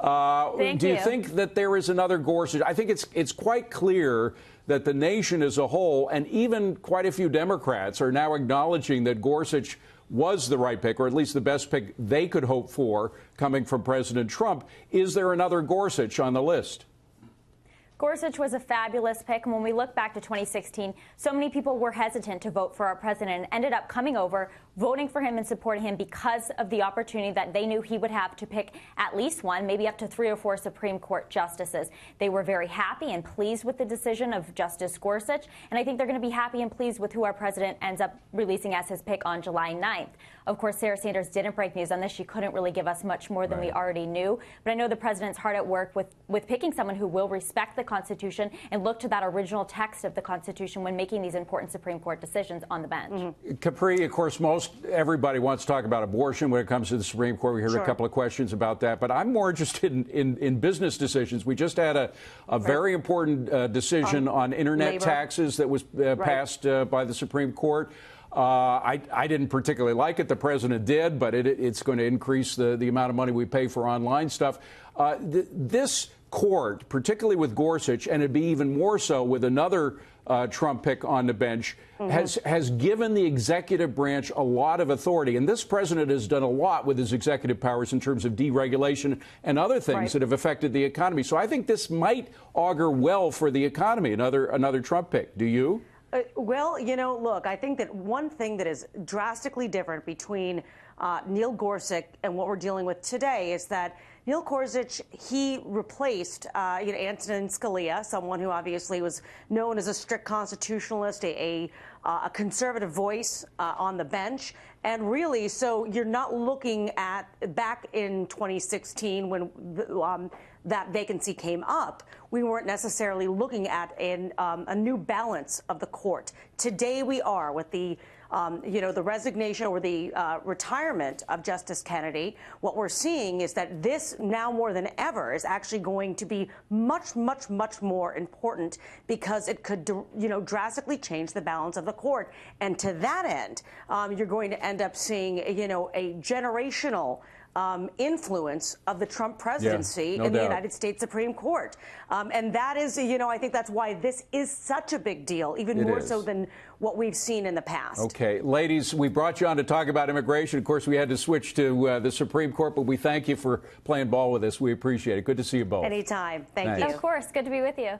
Do you think that there is another Gorsuch? I think it's quite clear that the nation as a whole, and even quite a few Democrats, are now acknowledging that Gorsuch was the right pick, or at least the best pick they could hope for coming from President Trump. Is there another Gorsuch on the list? Gorsuch was a fabulous pick. And when we look back to 2016, so many people were hesitant to vote for our president and ended up coming over, voting for him and supporting him because of the opportunity that they knew he would have to pick at least one, maybe up to 3 or 4 Supreme Court justices. They were very happy and pleased with the decision of Justice Gorsuch, and I think they're going to be happy and pleased with who our president ends up releasing as his pick on July 9th. Of course, Sarah Sanders didn't break news on this. She couldn't really give us much more than we already knew. But I know the president's hard at work with picking someone who will respect the Constitution and look to that original text of the Constitution when making these important Supreme Court decisions on the bench. Capri, of course, everybody wants to talk about abortion when it comes to the Supreme Court. We heard a couple of questions about that. But I'm more interested in business decisions. We just had a very important decision on Internet taxes that was passed by the Supreme Court. I didn't particularly like it. The president did, but it's going to increase the amount of money we pay for online stuff. This court, particularly with Gorsuch, and it'd be even more so with another Trump pick on the bench, has given the executive branch a lot of authority. And this president has done a lot with his executive powers in terms of deregulation and other things that have affected the economy. So I think this might augur well for the economy, another Trump pick. Do you? Well, you know, look, I think that one thing that is drastically different between Neil Gorsuch and what we're dealing with today is that Neil Gorsuch, he replaced Antonin Scalia, someone who obviously was known as a strict constitutionalist, a conservative voice on the bench. And really, so you're not looking at back in 2016 when that vacancy came up, we weren't necessarily looking at a new balance of the court. Today we are with the the resignation or the retirement of Justice Kennedy. What we're seeing is that this now more than ever is actually going to be much, much, much more important because it could, drastically change the balance of the court. And to that end, you're going to end up seeing, a generational influence of the Trump presidency in the United States Supreme Court. And that is, I think that's why this is such a big deal, even more so than what we've seen in the past. Okay, ladies, we brought you on to talk about immigration. Of course, we had to switch to the Supreme Court, but we thank you for playing ball with us. We appreciate it. Good to see you both. Anytime. Thank you. Of course. Good to be with you.